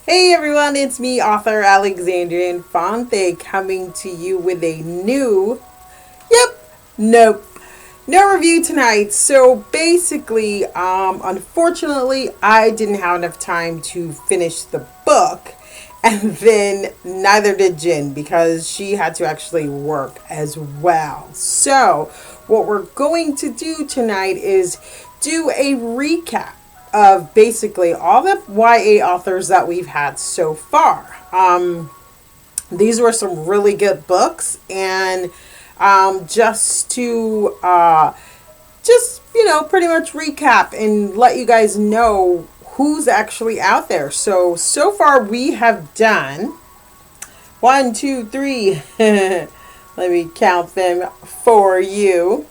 Hey everyone, it's me, author Alexandria Infante, coming to you with a new, yep, nope, no review tonight. So basically, unfortunately, I didn't have enough time to finish the book, and then neither did Jen because she had to actually work as well. So, what we're going to do tonight is do a recap of basically all the YA authors that we've had so far. These were some really good books, and just to pretty much recap and let you guys know who's actually out there. So far we have done one, two, three. Let me count them for you.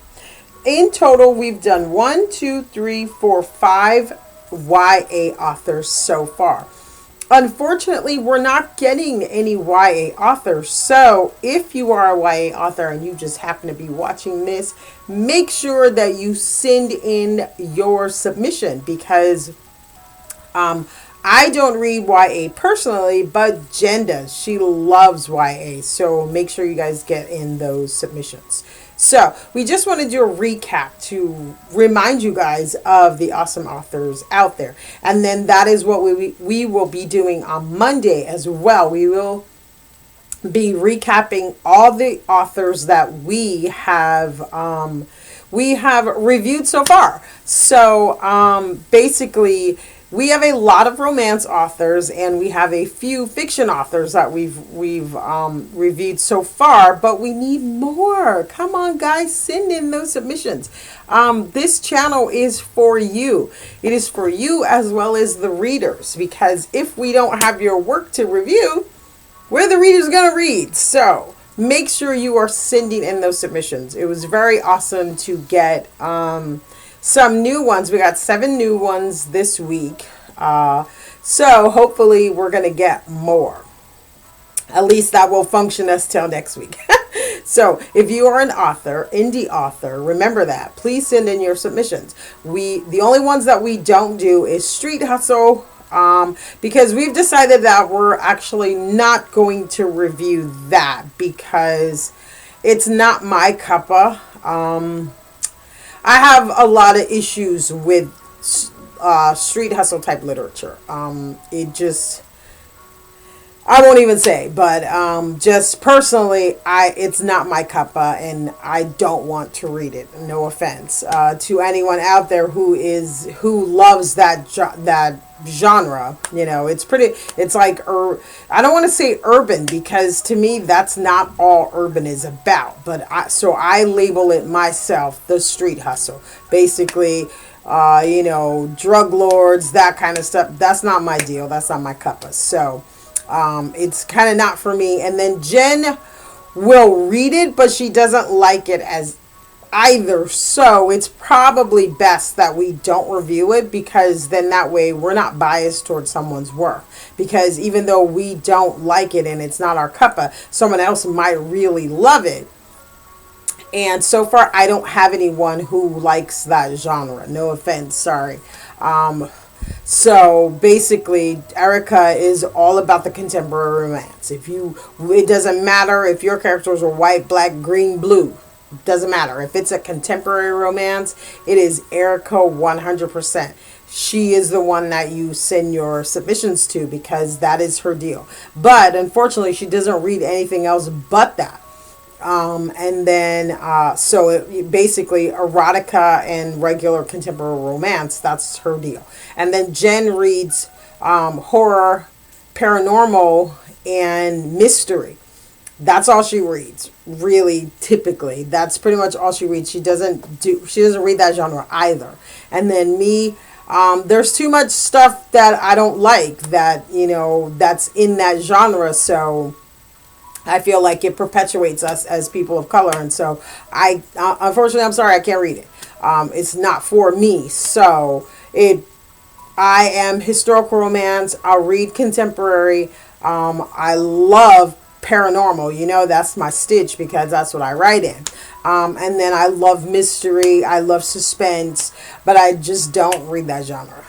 In total, we've done 5 YA authors so far. Unfortunately, we're not getting any YA authors. So, if you are a YA author and you just happen to be watching this, make sure that you send in your submission because I don't read YA personally, but Jen does. She loves YA. So, make sure you guys get in those submissions. So, we just want to do a recap to remind you guys of the awesome authors out there. And then that is what we will be doing on Monday as well. We will be recapping all the authors that we have reviewed so far. So, basically, we have a lot of romance authors and we have a few fiction authors that we've reviewed so far, but we need more. Come on, guys, send in those submissions. This channel is for you. It is for you as well as the readers, because if we don't have your work to review, we're the readers going to read. So make sure you are sending in those submissions. It was very awesome to get some new ones. We got 7 new ones this week. So hopefully we're going to get more. At least that will function us till next week. So if you are an author, indie author, remember that. Please send in your submissions. The only ones that we don't do is Street Hustle, because we've decided that we're actually not going to review that because it's not my cuppa. I have a lot of issues with street hustle type literature. I won't even say, but just personally, it's not my cuppa, and I don't want to read it. No offense to anyone out there who loves that genre. It's like I don't want to say urban, because to me that's not all urban is about. But I label it myself the street hustle, basically. Drug lords, that kind of stuff. That's not my deal. That's not my cuppa. So. It's kind of not for me. And then Jen will read it, but she doesn't like it as either. So it's probably best that we don't review it, because then that way we're not biased towards someone's work. Because even though we don't like it and it's not our cuppa, someone else might really love it. And so far, I don't have anyone who likes that genre. No offense, sorry. So basically, Erica is all about the contemporary romance. It doesn't matter if your characters are white, black, green, blue. It doesn't matter. If it's a contemporary romance, it is Erica 100%. She is the one that you send your submissions to, because that is her deal. But unfortunately, she doesn't read anything else but that. And then, basically erotica and regular contemporary romance, that's her deal. And then Jen reads horror, paranormal, and mystery. That's all she reads, really, typically. That's pretty much all she reads. She doesn't read that genre either. And then me, there's too much stuff that I don't like that's in that genre, so I feel like it perpetuates us as people of color, and so unfortunately, I'm sorry, I can't read it. It's not for me. So I am historical romance. I'll read contemporary. I love paranormal. That's my stitch, because that's what I write in. And then I love mystery. I love suspense, but I just don't read that genre.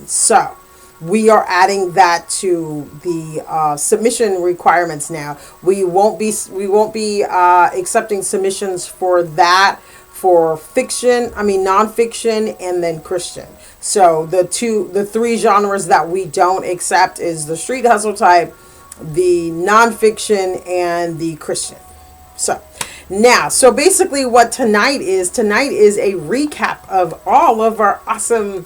So we are adding that to the submission requirements now. We won't be accepting submissions for that, for fiction, I mean nonfiction, and then Christian. So the three genres that we don't accept is the street hustle type, the nonfiction, and the Christian. So now, so basically what tonight is a recap of all of our awesome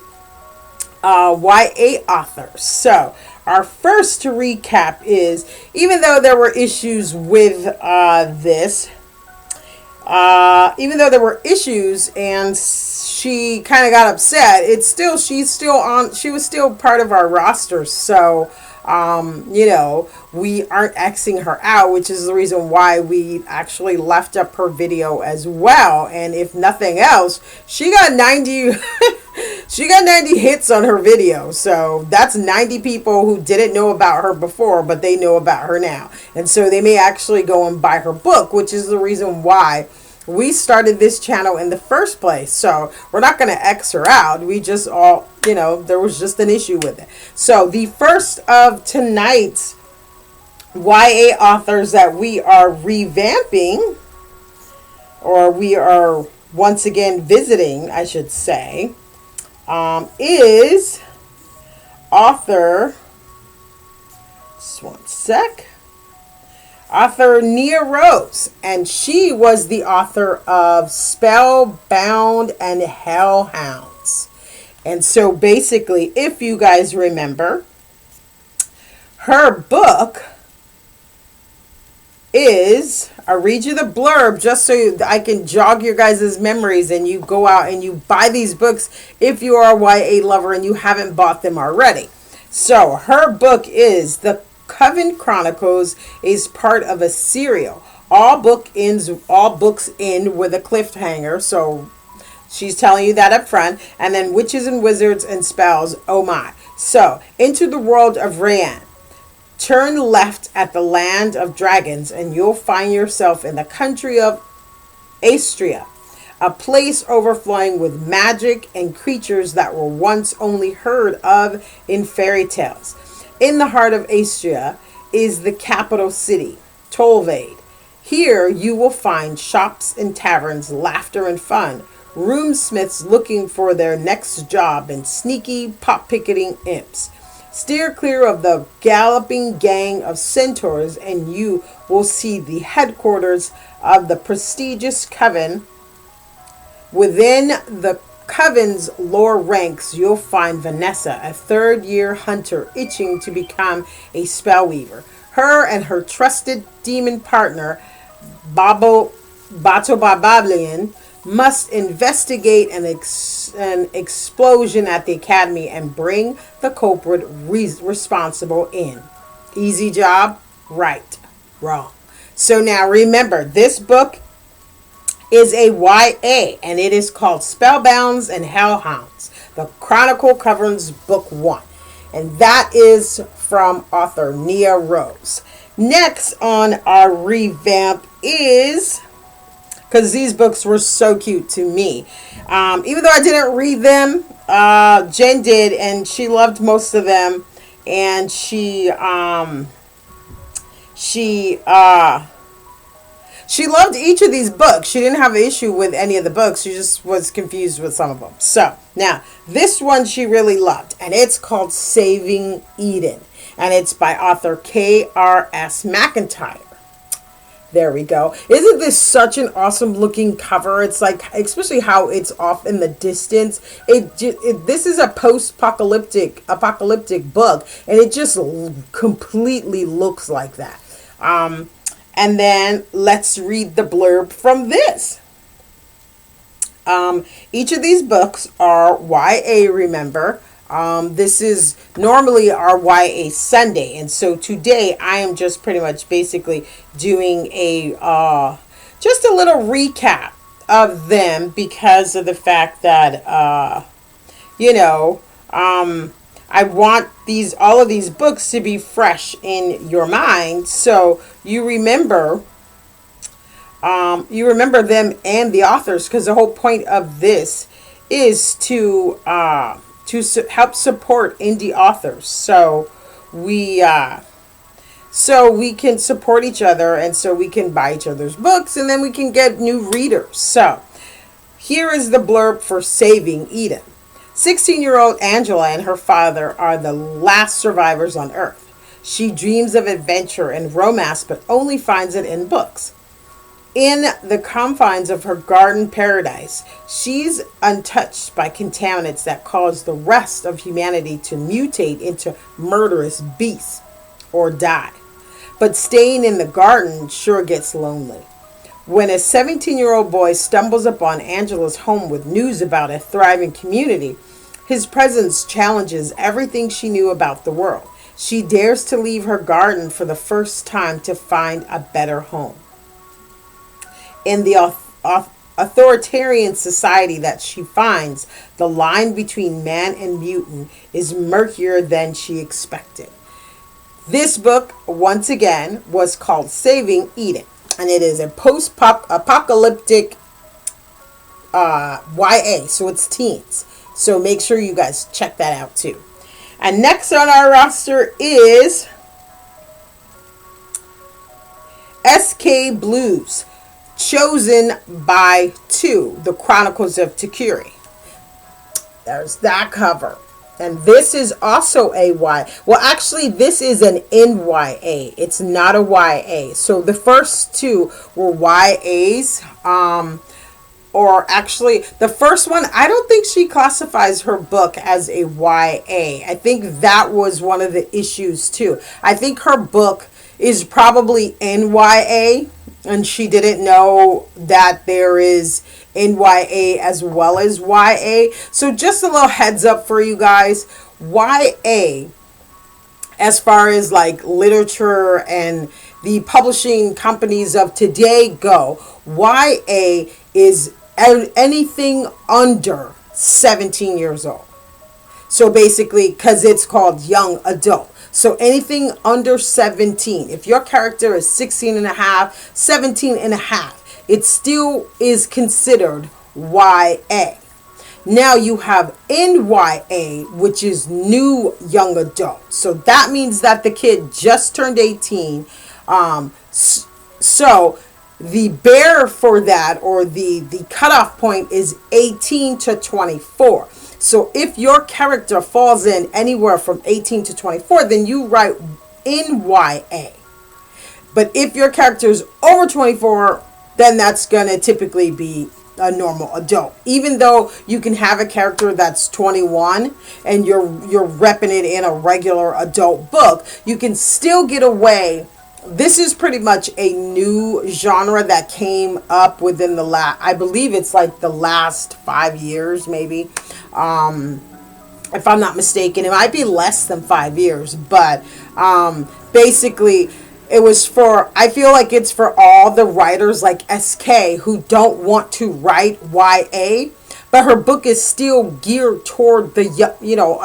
YA authors. So our first to recap is, even though there were issues with this, even though there were issues and she kind of got upset, she was still part of our roster. So we aren't Xing her out, which is the reason why we actually left up her video as well. And if nothing else, she got 90 she got 90 hits on her video. So that's 90 people who didn't know about her before, but they know about her now. And so they may actually go and buy her book, which is the reason why we started this channel in the first place. So we're not going to X her out. We just all, there was just an issue with it. So the first of tonight's YA authors that we are revamping, or we are once again visiting, I should say, is author, just one sec, author Nia Rose, and she was the author of Spellbound and Hellhounds. And so basically, if you guys remember, her book is, I'll read you the blurb just so I can jog your guys' memories, and you go out and you buy these books if you are a YA lover and you haven't bought them already. So her book is The Coven Chronicles, is part of a serial. All books end with a cliffhanger. So she's telling you that up front. And then Witches and Wizards and Spells. Oh my. So, into the world of Rayanne. Turn left at the land of dragons and you'll find yourself in the country of Astria, a place overflowing with magic and creatures that were once only heard of in fairy tales. In the heart of Astria is the capital city, Tolvade. Here you will find shops and taverns, laughter and fun, roomsmiths looking for their next job, and sneaky pop-picketing imps. Steer clear of the galloping gang of centaurs and you will see the headquarters of the prestigious coven. Within the coven's lower ranks, you'll find Vanessa, a third-year hunter itching to become a spellweaver. Her and her trusted demon partner, Batobablian, must investigate an explosion at the academy and bring the culprit responsible in. Easy job? Right. Wrong. So now remember, this book is a YA, and it is called Spellbounds and Hellhounds. The Chronicle covers book 1. And that is from author Nia Rose. Next on our revamp is, because these books were so cute to me. Even though I didn't read them, Jen did, and she loved most of them. And she loved each of these books. She didn't have an issue with any of the books. She just was confused with some of them. So, now, this one she really loved. And it's called Saving Eden. And it's by author K.R.S. McIntyre. There we go. Isn't this such an awesome looking cover? It's like, especially how it's off in the distance. This is a post-apocalyptic book. And it just completely looks like that. And then let's read the blurb from this. Each of these books are YA, remember. This is normally our YA Sunday. And so today I am just pretty much basically doing just a little recap of them because of the fact that, I want all of these books to be fresh in your mind, so you remember them and the authors, because the whole point of this is to to help support indie authors. We so we can support each other, and so we can buy each other's books, and then we can get new readers. So here is the blurb for Saving Eden. 16-year-old Angela and her father are the last survivors on Earth. She dreams of adventure and romance, but only finds it in books. In the confines of her garden paradise, she's untouched by contaminants that cause the rest of humanity to mutate into murderous beasts or die. But staying in the garden sure gets lonely. When a 17-year-old boy stumbles upon Angela's home with news about a thriving community, his presence challenges everything she knew about the world. She dares to leave her garden for the first time to find a better home. In the authoritarian society that she finds, the line between man and mutant is murkier than she expected. This book, once again, was called Saving Eden, and it is a post-apocalyptic YA, so it's teens. So make sure you guys check that out too. And next on our roster is SK Blues, Chosen by Two, The Chronicles of Takuri. There's that cover. And this is also a Y. Well, actually, this is an NYA. It's not a YA. So the first two were YAs. Or actually, the first one, I don't think she classifies her book as a YA. I think that was one of the issues, too. I think her book is probably NYA, and she didn't know that there is NYA as well as YA. So just a little heads up for you guys. YA, as far as like literature and the publishing companies of today go, YA is anything under 17 years old. So basically, because it's called young adult. So anything under 17, if your character is 16 and a half, 17 and a half, it still is considered YA. Now you have NYA, which is new young adult. So that means that the kid just turned 18. So the bear for that, or the cutoff point, is 18 to 24. So if your character falls in anywhere from 18 to 24, then you write NYA. But if your character is over 24, then that's going to typically be a normal adult. Even though you can have a character that's 21 and you're repping it in a regular adult book, you can still get away. This is pretty much a new genre that came up within the I believe it's like the last 5 years, maybe. If I'm not mistaken, it might be less than 5 years, but basically it was I feel like it's for all the writers like SK who don't want to write YA, but her book is still geared toward a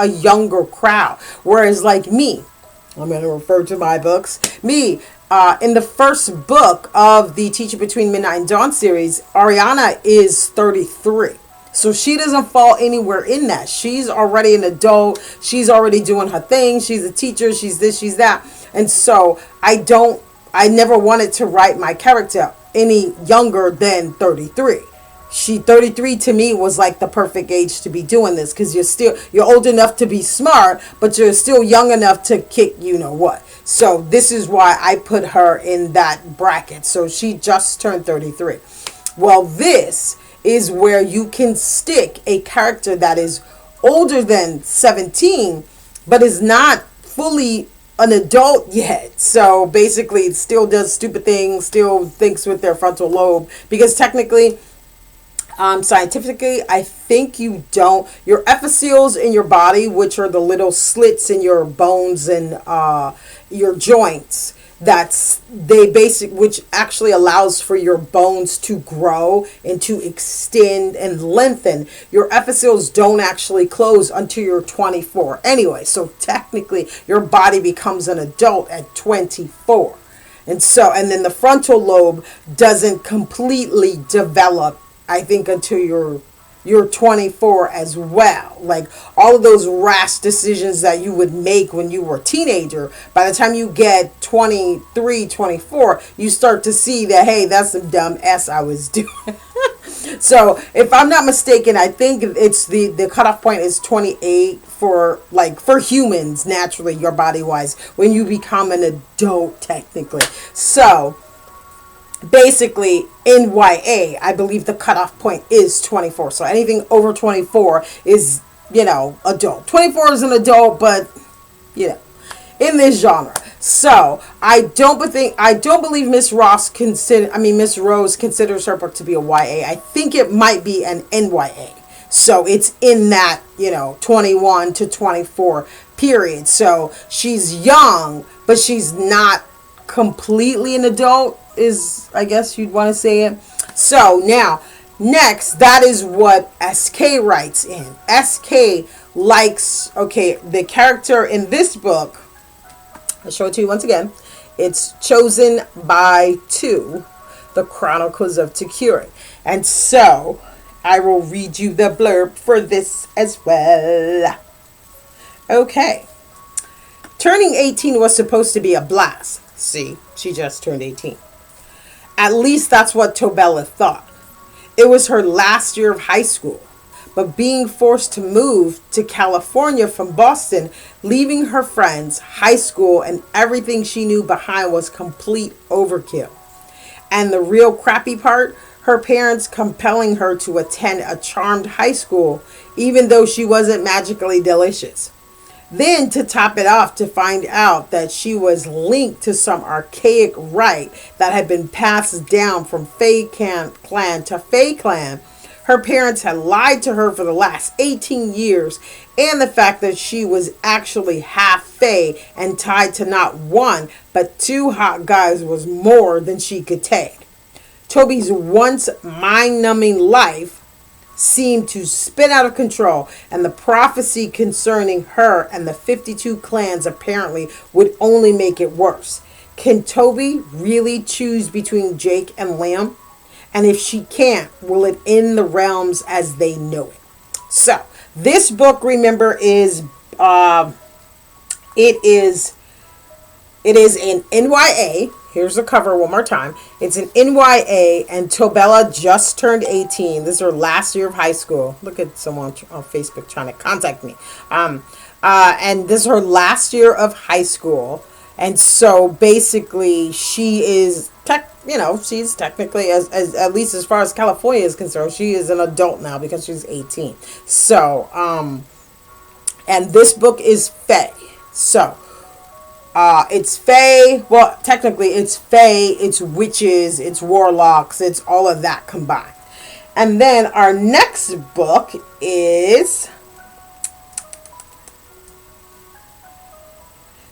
younger crowd. Whereas like me, I'm going to refer to my books. Me, in the first book of the Teacher Between Midnight and Dawn series, Ariana is 33. So she doesn't fall anywhere in that. She's already an adult. She's already doing her thing. She's a teacher. She's this, she's that. And so I never wanted to write my character any younger than 33. 33 to me was like the perfect age to be doing this, because you're old enough to be smart, but you're still young enough to kick you know what. So this is why I put her in that bracket. So she just turned 33. Well, this is where you can stick a character that is older than 17, but is not fully an adult yet. So basically it still does stupid things, still thinks with their frontal lobe, because technically, scientifically, I think you don't. Your epiphyseals in your body, which are the little slits in your bones and your joints, which actually allows for your bones to grow and to extend and lengthen. Your epiphyseals don't actually close until you're 24. Anyway, so technically your body becomes an adult at 24. And then the frontal lobe doesn't completely develop, I think, until you're you're 24 as well. Like all of those rash decisions that you would make when you were a teenager, by the time you get 23, 24, you start to see that, hey, that's some dumb S I was doing. So if I'm not mistaken, I think it's the cutoff point is 28 for humans, naturally, your body wise, when you become an adult technically. So basically in YA, I believe the cutoff point is 24. So anything over 24 is, adult. 24 is an adult, but in this genre. So I don't believe Miss Rose considers her book to be a YA. I think it might be an NYA. So it's in that, 21 to 24 period. So she's young, but she's not completely an adult, is I guess you'd want to say it. So now, next, that is what SK writes in. SK likes, the character in this book, I'll show it to you once again. It's Chosen by Two, The Chronicles of Takuri. And so, I will read you the blurb for this as well. Okay. Turning 18 was supposed to be a blast. See, she just turned 18. At least that's what Tobella thought. It was her last year of high school. But being forced to move to California from Boston, leaving her friends, high school, and everything she knew behind was complete overkill. And the real crappy part, her parents compelling her to attend a charmed high school, even though she wasn't magically delicious. Then, to top it off, to find out that she was linked to some archaic rite that had been passed down from Fae clan to Fae clan. Her parents had lied to her for the last 18 years, and the fact that she was actually half Fae and tied to not one, but two hot guys was more than she could take. Toby's once mind-numbing life seemed to spin out of control, and the prophecy concerning her and the 52 clans apparently would only make it worse. Can Toby really choose between Jake and Liam? And if she can't, will it end the realms as they know it? So, this book, remember, is it is an NYA. Here's the cover one more time. It's an NYA, and Tobella just turned 18. This is her last year of high school. Look at someone on Facebook trying to contact me. And this is her last year of high school. And so basically she is she's technically, as at least as far as California is concerned, she is an adult now because she's 18. So and this book is Fae. So it's Fae. Well, technically it's Fae, it's witches, it's warlocks, it's all of that combined. And then our next book is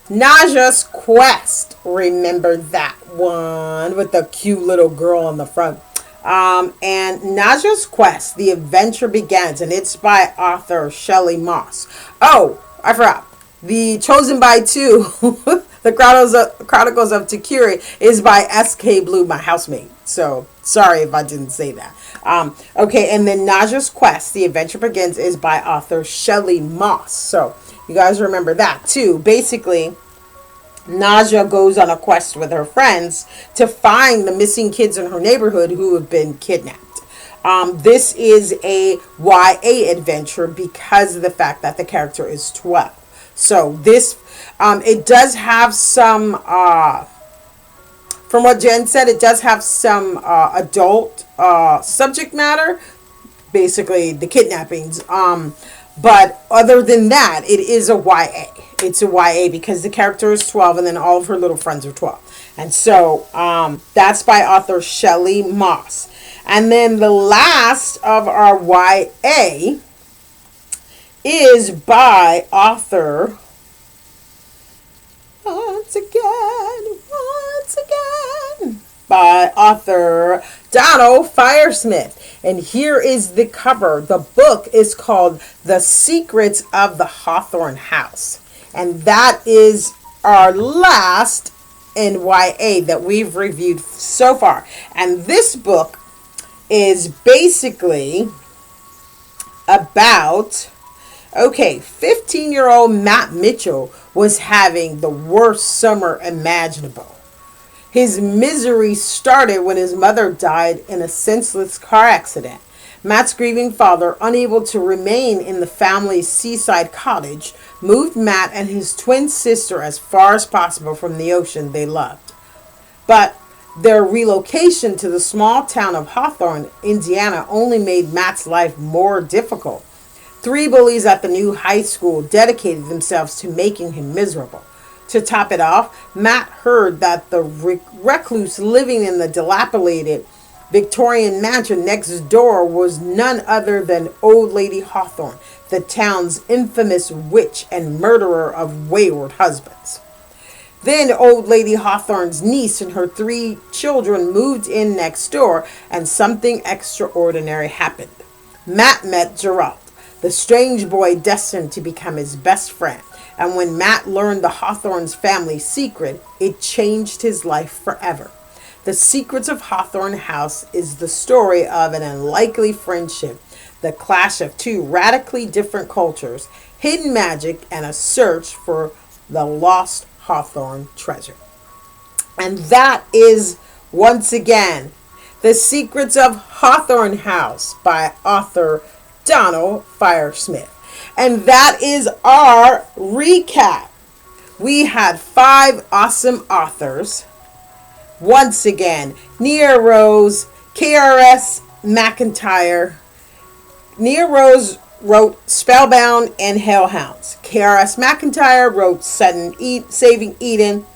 Naja's Quest. Remember that one with the cute little girl on the front. And Naja's Quest, The Adventure Begins, and it's by author Shelley Moss. Oh, I forgot. The Chosen by Two, The Chronicles of Takuri, is by S.K. Blue, my housemate. So, sorry if I didn't say that. Okay, and then Naja's Quest, The Adventure Begins, is by author Shelley Moss. So, you guys remember that too. Basically, Naja goes on a quest with her friends to find the missing kids in her neighborhood who have been kidnapped. This is a YA adventure because of the fact that the character is 12. So this, it does have some, from what Jen said, it does have some adult subject matter, basically the kidnappings. But other than that, it is a YA. It's a YA because the character is 12 and then all of her little friends are 12. And so that's by author Shelley Moss. And then the last of our YA is by author, once again, by author Donald Firesmith. And here is the cover. The book is called The Secrets of the Hawthorne House. And that is our last NYA that we've reviewed so far. And this book is basically about, okay, 15-year-old Matt Mitchell was having the worst summer imaginable. His misery started when his mother died in a senseless car accident. Matt's grieving father, unable to remain in the family's seaside cottage, moved Matt and his twin sister as far as possible from the ocean they loved. But their relocation to the small town of Hawthorne, Indiana, only made Matt's life more difficult. Three bullies at the new high school dedicated themselves to making him miserable. To top it off, Matt heard that the recluse living in the dilapidated Victorian mansion next door was none other than Old Lady Hawthorne, the town's infamous witch and murderer of wayward husbands. Then Old Lady Hawthorne's niece and her three children moved in next door, and something extraordinary happened. Matt met Gerald, the strange boy destined to become his best friend. And when Matt learned the Hawthorne's family secret, it changed his life forever. The Secrets of Hawthorne House is the story of an unlikely friendship, the clash of two radically different cultures, hidden magic, and a search for the lost Hawthorne treasure. And that is, once again, The Secrets of Hawthorne House by author Donald Firesmith. And that is our recap. We had 5 awesome authors. Once again, Nia Rose, KRS McIntyre. Nia Rose wrote Spellbound and Hellhounds. KRS McIntyre wrote Saving Eden.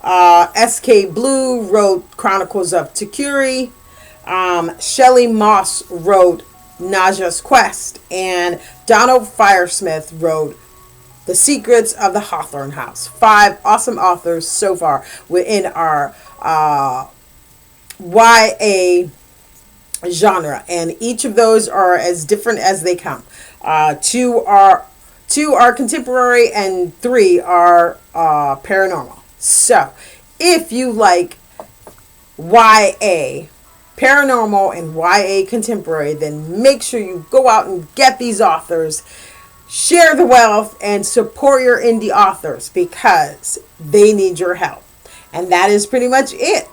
SK Blue wrote Chronicles of Takuri. Shelley Moss wrote Naja's Quest. And Donald Firesmith wrote The Secrets of the Hawthorne House. 5 awesome authors so far within our YA genre, and each of those are as different as they come. 2 are contemporary, and 3 are paranormal. So, if you like YA paranormal and YA contemporary, then make sure you go out and get these authors. Share the wealth and support your indie authors because they need your help. And that is pretty much it.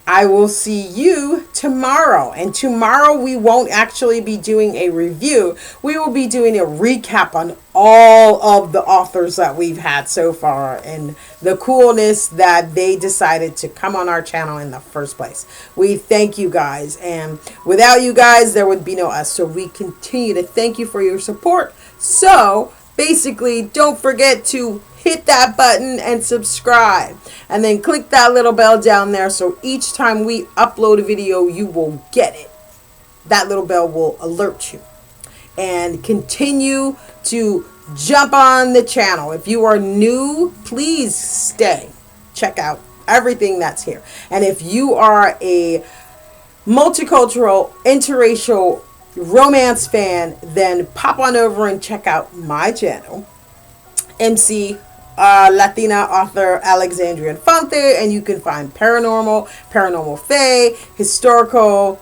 I will see you tomorrow. And tomorrow we won't actually be doing a review. We will be doing a recap on all of the authors that we've had so far and the coolness that they decided to come on our channel in the first place. We thank you guys. And without you guys, there would be no us. So we continue to thank you for your support. So basically, don't forget to hit that button and subscribe, and then click that little bell down there so each time we upload a video you will get it. That little bell will alert you. And continue to jump on the channel. If you are new, please stay, check out everything that's here. And if you are a multicultural, interracial romance fan, then pop on over and check out my channel, MC Latina author Alexandria Infante, and you can find paranormal fae, historical,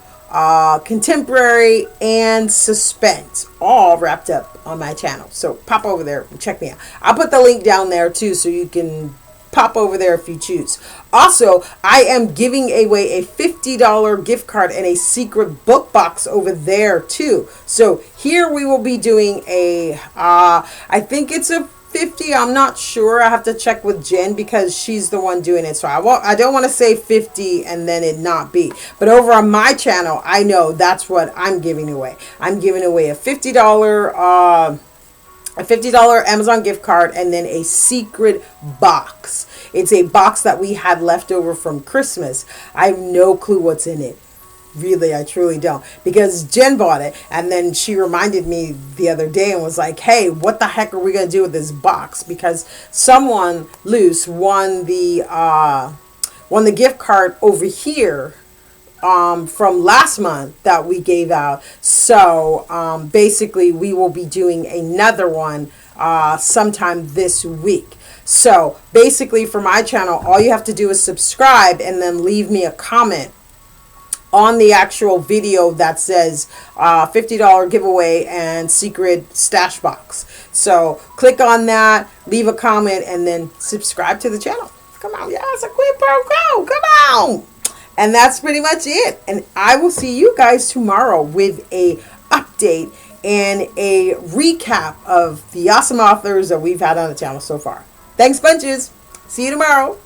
contemporary, and suspense, all wrapped up on my channel. So pop over there and check me out. I'll put the link down there too, so you can pop over there if you choose. Also, I am giving away a $50 gift card and a secret book box over there too. So here we will be doing a I think it's a 50, I'm not sure. I have to check with Jen because she's the one doing it. So I don't want to say 50 and then it not be. But over on my channel, I know that's what I'm giving away. I'm giving away a $50 Amazon gift card and then a secret box. It's a box that we had left over from Christmas. I have no clue what's in it. Really, I truly don't. Because Jen bought it, and then she reminded me the other day and was like, hey, what the heck are we going to do with this box? Because someone loose won the gift card over here from last month that we gave out. So basically we will be doing another one sometime this week. So basically for my channel, all you have to do is subscribe and then leave me a comment on the actual video that says $50 giveaway and secret stash box. So click on that, leave a comment, and then subscribe to the channel. Come on, yeah, it's a quid pro quo. Come on. And that's pretty much it. And I will see you guys tomorrow with a update and a recap of the awesome authors that we've had on the channel so far. Thanks bunches. See you tomorrow.